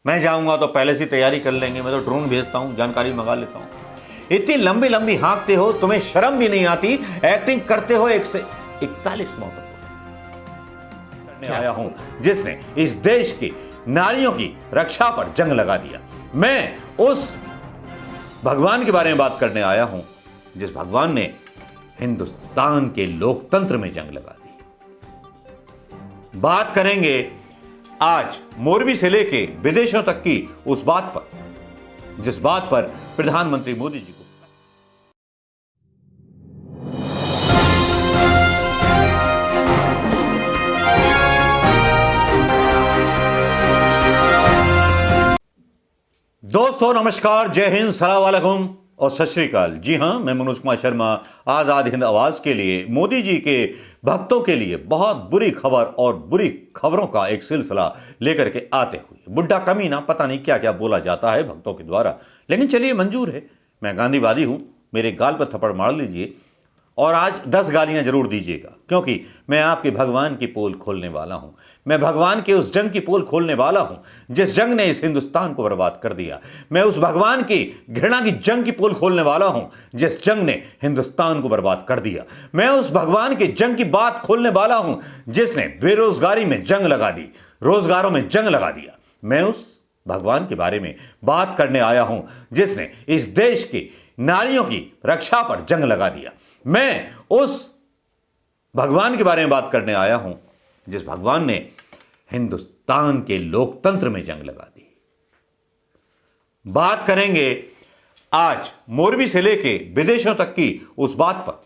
मैं जाऊंगा तो पहले से तैयारी कर लेंगे, मैं तो ड्रोन भेजता हूं, जानकारी मंगा लेता हूं। इतनी लंबी लंबी हाँकते हो, तुम्हें शर्म भी नहीं आती। एक्टिंग करते हो 1 से 41 मौतों करने आया हूं जिसने इस देश की नारियों की रक्षा पर जंग लगा दिया। मैं उस भगवान के बारे में बात करने आया हूं जिस भगवान ने हिंदुस्तान के लोकतंत्र में जंग लगा दी। बात करेंगे आज मोरबी से लेके विदेशों तक की उस बात पर जिस बात पर प्रधानमंत्री मोदी जी को दोस्तों नमस्कार, जय हिंद, सलाम वालेकुम और सत श्री अकाल। जी हां, मैं मनोज कुमार शर्मा आजाद हिंद आवाज के लिए मोदी जी के भक्तों के लिए बहुत बुरी खबर और बुरी खबरों का एक सिलसिला लेकर के आते हुए। बुड्ढा कमीना, पता नहीं क्या क्या बोला जाता है भक्तों के द्वारा, लेकिन चलिए मंजूर है। मैं गांधीवादी हूं, मेरे गाल पर थप्पड़ मार लीजिए और आज 10 गालियां जरूर दीजिएगा, क्योंकि मैं आपके भगवान की पोल खोलने वाला हूं। मैं भगवान के उस जंग की पोल खोलने वाला हूं जिस जंग ने इस हिंदुस्तान को बर्बाद कर दिया। मैं उस भगवान की घृणा की जंग की पोल खोलने वाला हूं जिस जंग ने हिंदुस्तान को बर्बाद कर दिया। मैं उस भगवान की जंग की बात खोलने वाला हूं जिसने बेरोजगारी में जंग लगा दी, रोजगारों में जंग लगा दिया। मैं उस भगवान के बारे में बात करने आया हूं जिसने इस देश की नारियों की रक्षा पर जंग लगा दिया। मैं उस भगवान के बारे में बात करने आया हूं जिस भगवान ने हिंदुस्तान के लोकतंत्र में जंग लगा दी। बात करेंगे आज मोरबी से लेके विदेशों तक की उस बात पर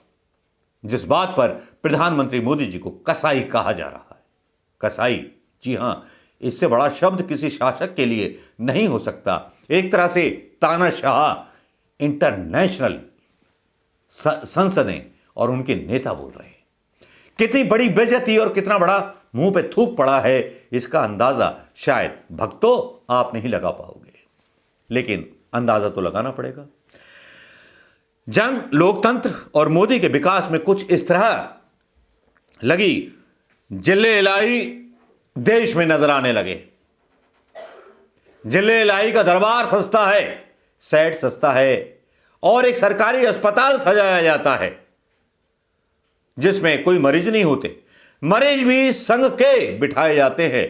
जिस बात पर प्रधानमंत्री मोदी जी को कसाई कहा जा रहा है। कसाई, जी हां, इससे बड़ा शब्द किसी शासक के लिए नहीं हो सकता। एक तरह से तानाशाह इंटरनेशनल संसदें और उनके नेता बोल रहे हैं। कितनी बड़ी बेइज्जती और कितना बड़ा मुंह पे थूक पड़ा है, इसका अंदाजा शायद भक्तों आप नहीं लगा पाओगे, लेकिन अंदाजा तो लगाना पड़ेगा। जंग लोकतंत्र और मोदी के विकास में कुछ इस तरह लगी, जिले इलाही देश में नजर आने लगे। जिले इलाही का दरबार सस्ता है, सेट सस्ता है और एक सरकारी अस्पताल सजाया जाता है जिसमें कोई मरीज नहीं होते। मरीज भी संग के बिठाए जाते हैं।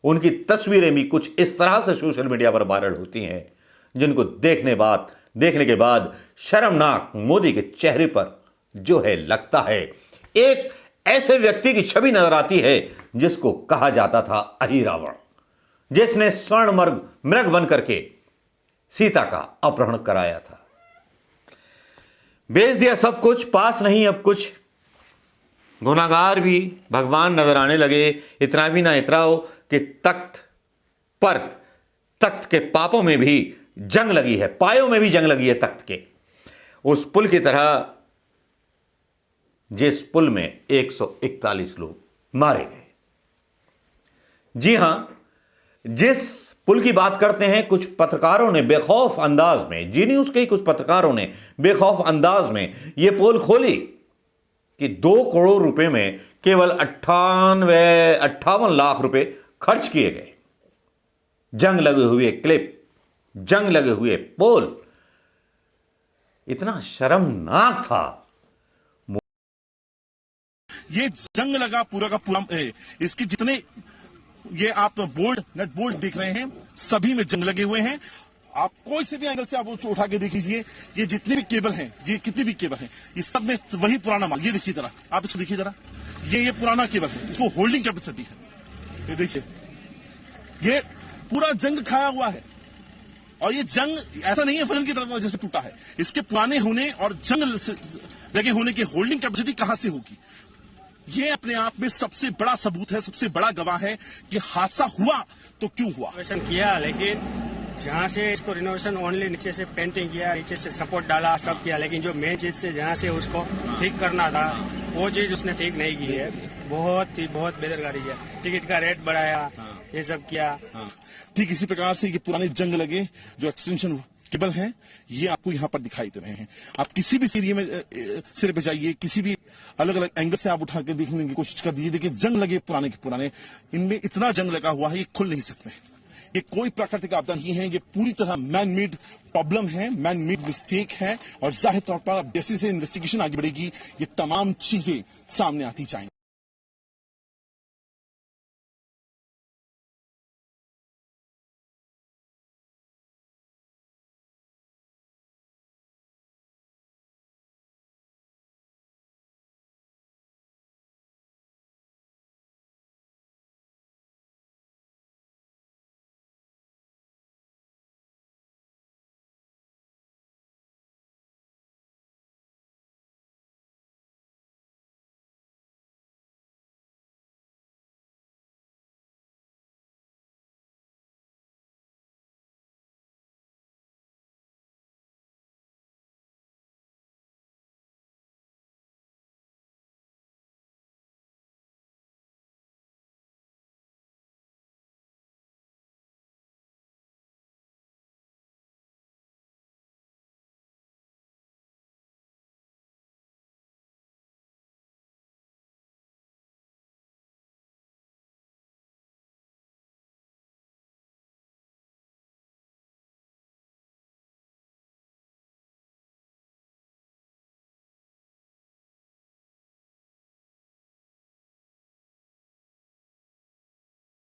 उनकी तस्वीरें भी कुछ इस तरह से सोशल मीडिया पर वायरल होती हैं जिनको देखने के बाद शर्मनाक मोदी के चेहरे पर जो है लगता है एक ऐसे व्यक्ति की छवि नजर आती है जिसको कहा जाता था अहिरावण, जिसने स्वर्ण मृग बन करके सीता का अपहरण कराया था। बेच दिया सब कुछ, पास नहीं अब कुछ। गुनाहगार भी भगवान नजर आने लगे। इतना भी ना इतराओ कि तख्त के पापों में भी जंग लगी है, पायों में भी जंग लगी है तख्त के। उस पुल की तरह जिस पुल में 141 लोग मारे गए। जी हां, जिस पुल की बात करते हैं, कुछ पत्रकारों ने बेखौफ अंदाज में, जी न्यूज के कुछ पत्रकारों ने बेखौफ अंदाज में यह पोल खोली कि 2 करोड़ रुपए में केवल 58 लाख रुपए खर्च किए गए। जंग लगे हुए क्लिप, जंग लगे हुए पोल, इतना शर्मनाक था। ये जंग लगा पूरा का पूरा, इसके जितने ये आप नेट बोल्ट देख रहे हैं, सभी में जंग लगे हुए हैं। आप कोई से भी एंगल से आप उसको उठा के देख लीजिए, ये जितने भी केबल हैं, ये कितने भी केबल हैं, इस सब में वही पुराना माल। ये देखिए जरा, आप इसको देखिए जरा, ये पुराना केबल है, इसको होल्डिंग कैपेसिटी है। ये देखिए, ये पूरा जंग खाया हुआ है। और ये जंग ऐसा नहीं है फजल की तरफ जैसे टूटा है, इसके पुराने होने और जंग लगे होने की होल्डिंग कैपेसिटी कहां से होगी? ये अपने आप में सबसे बड़ा सबूत है, सबसे बड़ा गवाह है कि हादसा हुआ तो क्यों हुआ। रिनोवेशन किया, लेकिन जहाँ से इसको रिनोवेशन ओनली नीचे से पेंटिंग किया, नीचे से सपोर्ट डाला, सब किया, लेकिन जो मेन चीज से जहाँ से उसको ठीक करना था वो चीज उसने ठीक नहीं की है। बहुत बेदरकारी है। टिकट का रेट बढ़ाया, ये सब किया। ठीक इसी प्रकार से ये पुराने जंग लगे जो एक्सटेंशन केबल हैं, ये आपको यहाँ पर दिखाई दे रहे हैं। आप किसी भी सिरे पे जाइए, किसी भी अलग अलग एंगल से आप उठा के देखने की कोशिश कर दीजिए, देखिए जंग लगे पुराने के पुराने, इनमें इतना जंग लगा हुआ है ये खुल नहीं सकते। ये कोई प्राकृतिक आपदा नहीं है, ये पूरी तरह मैन मेड प्रॉब्लम है, मैन मेड मिस्टेक है। और जाहिर तौर पर अब जैसे जैसे इन्वेस्टिगेशन आगे बढ़ेगी ये तमाम चीजें सामने आती जाएंगी।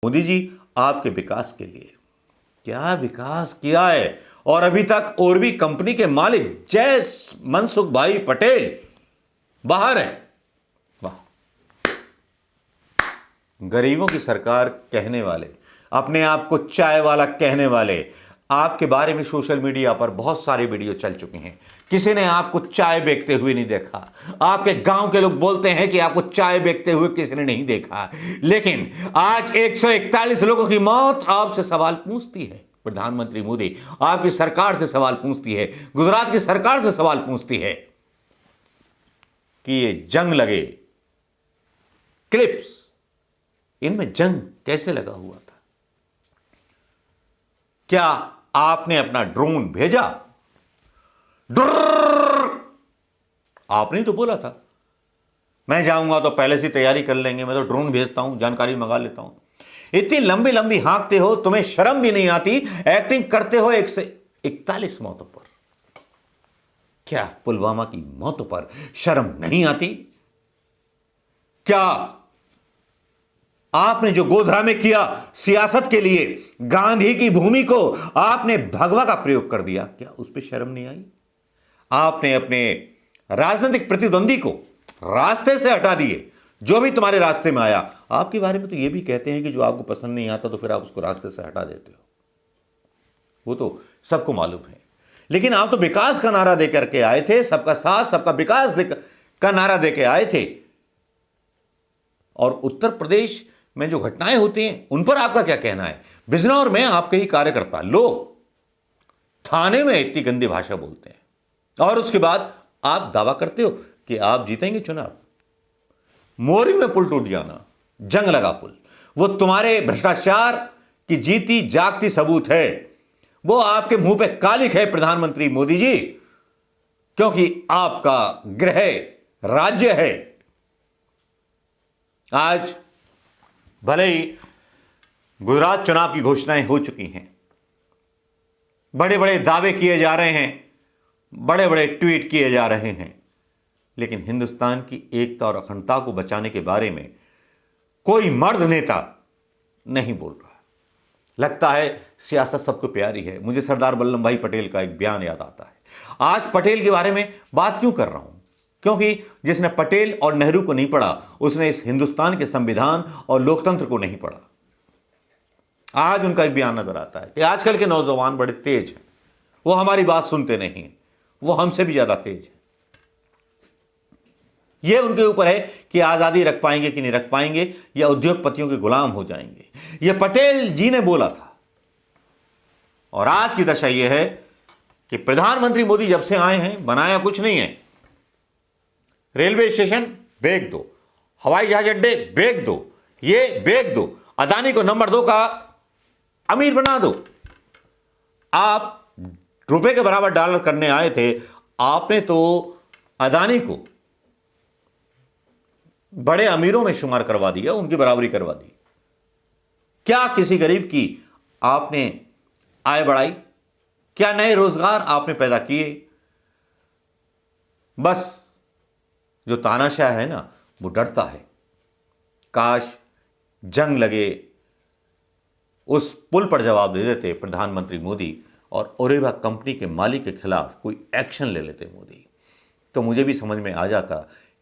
मोदी जी आपके विकास के लिए क्या विकास किया है, और अभी तक और भी कंपनी के मालिक जय मनसुख भाई पटेल बाहर है। वाह, गरीबों की सरकार कहने वाले, अपने आप को चाय वाला कहने वाले, आपके बारे में सोशल मीडिया पर बहुत सारे वीडियो चल चुके हैं। किसी ने आपको चाय बेचते हुए नहीं देखा। आपके गांव के लोग बोलते हैं कि आपको चाय बेचते हुए किसी ने नहीं देखा, लेकिन आज 141 लोगों की मौत आपसे सवाल पूछती है। प्रधानमंत्री मोदी आपकी सरकार से सवाल पूछती है, गुजरात की सरकार से सवाल पूछती है कि ये जंग लगे क्लिप्स, इनमें जंग कैसे लगा हुआ था? क्या आपने अपना ड्रोन भेजा? आपने तो बोला था मैं जाऊंगा तो पहले से तैयारी कर लेंगे, मैं तो ड्रोन भेजता हूं, जानकारी मंगा लेता हूं। इतनी लंबी लंबी हाँकते हो, तुम्हें शर्म भी नहीं आती? एक्टिंग करते हो 141 मौतों पर। क्या पुलवामा की मौतों पर शर्म नहीं आती? क्या आपने जो गोधरा में किया सियासत के लिए, गांधी की भूमि को आपने भगवा का प्रयोग कर दिया, क्या उस पर शर्म नहीं आई? आपने अपने राजनीतिक प्रतिद्वंदी को रास्ते से हटा दिए, जो भी तुम्हारे रास्ते में आया। आपके बारे में तो यह भी कहते हैं कि जो आपको पसंद नहीं आता तो फिर आप उसको रास्ते से हटा देते हो, वो तो सबको मालूम है। लेकिन आप तो विकास का नारा देकर के आए थे, सबका साथ सबका विकास का नारा देकर आए थे। और उत्तर प्रदेश में जो घटनाएं होती हैं उन पर आपका क्या कहना है? बिजनौर में आपके ही कार्यकर्ता लोग थाने में इतनी गंदी भाषा बोलते हैं और उसके बाद आप दावा करते हो कि आप जीतेंगे चुनाव। मोरी में पुल टूट जाना, जंग लगा पुल, वो तुम्हारे भ्रष्टाचार की जीती जागती सबूत है। वो आपके मुंह पे कालिक है प्रधानमंत्री मोदी जी, क्योंकि आपका गृह राज्य है। आज भले ही गुजरात चुनाव की घोषणाएं हो चुकी हैं, बड़े बड़े दावे किए जा रहे हैं, बड़े बड़े ट्वीट किए जा रहे हैं, लेकिन हिंदुस्तान की एकता और अखंडता को बचाने के बारे में कोई मर्द नेता नहीं बोल रहा। लगता है सियासत सबको प्यारी है। मुझे सरदार वल्लभ भाई पटेल का एक बयान याद आता है। आज पटेल के बारे में बात क्यों कर रहा हूं? क्योंकि जिसने पटेल और नेहरू को नहीं पढ़ा, उसने इस हिंदुस्तान के संविधान और लोकतंत्र को नहीं पढ़ा। आज उनका एक बयान नजर आता है कि आजकल के नौजवान बड़े तेज हैं, वो हमारी बात सुनते नहीं हैं, वो हमसे भी ज्यादा तेज हैं। ये उनके ऊपर है कि आजादी रख पाएंगे कि नहीं रख पाएंगे, या उद्योगपतियों के गुलाम हो जाएंगे। ये पटेल जी ने बोला था। और आज की दशा यह है कि प्रधानमंत्री मोदी जब से आए हैं, बनाया कुछ नहीं है। रेलवे स्टेशन बेच दो, हवाई जहाज अड्डे बेच दो, ये बेच दो, अदानी को नंबर 2 का अमीर बना दो। आप रुपए के बराबर डॉलर करने आए थे, आपने तो अदानी को बड़े अमीरों में शुमार करवा दिया, उनकी बराबरी करवा दी। क्या किसी गरीब की आपने आय बढ़ाई? क्या नए रोजगार आपने पैदा किए? बस जो तानाशाह है ना, वो डरता है। काश जंग लगे उस पुल पर जवाब दे देते प्रधानमंत्री मोदी और ओरेवा कंपनी के मालिक के खिलाफ कोई एक्शन ले लेते मोदी, तो मुझे भी समझ में आ जाता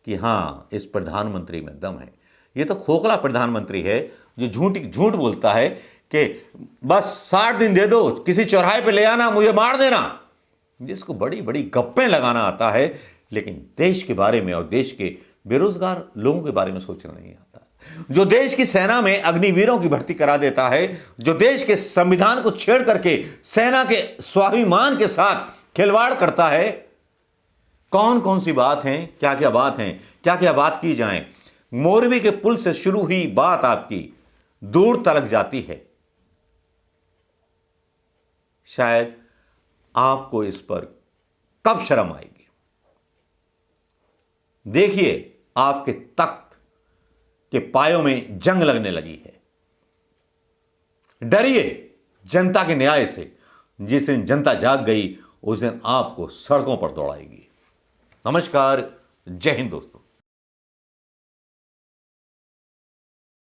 कि हाँ, इस प्रधानमंत्री में दम है। ये तो खोखला प्रधानमंत्री है जो झूठ बोलता है कि बस 60 दिन दे दो, किसी चौराहे पे ले आना, मुझे मार देना। जिसको बड़ी बड़ी गप्पें लगाना आता है, लेकिन देश के बारे में और देश के बेरोजगार लोगों के बारे में सोचना नहीं आता। जो देश की सेना में अग्निवीरों की भर्ती करा देता है, जो देश के संविधान को छेड़ करके सेना के स्वाभिमान के साथ खिलवाड़ करता है। कौन कौन सी बात है, क्या क्या बात है, क्या क्या बात की जाए। मोरबी के पुल से शुरू हुई बात आपकी दूर तलक जाती है। शायद आपको इस पर कब शर्म आएगी। देखिए, आपके तख्त के पायों में जंग लगने लगी है। डरिए जनता के न्याय से। जिस दिन जनता जाग गई, उस दिन आपको सड़कों पर दौड़ाएगी। नमस्कार, जय हिंद दोस्तों।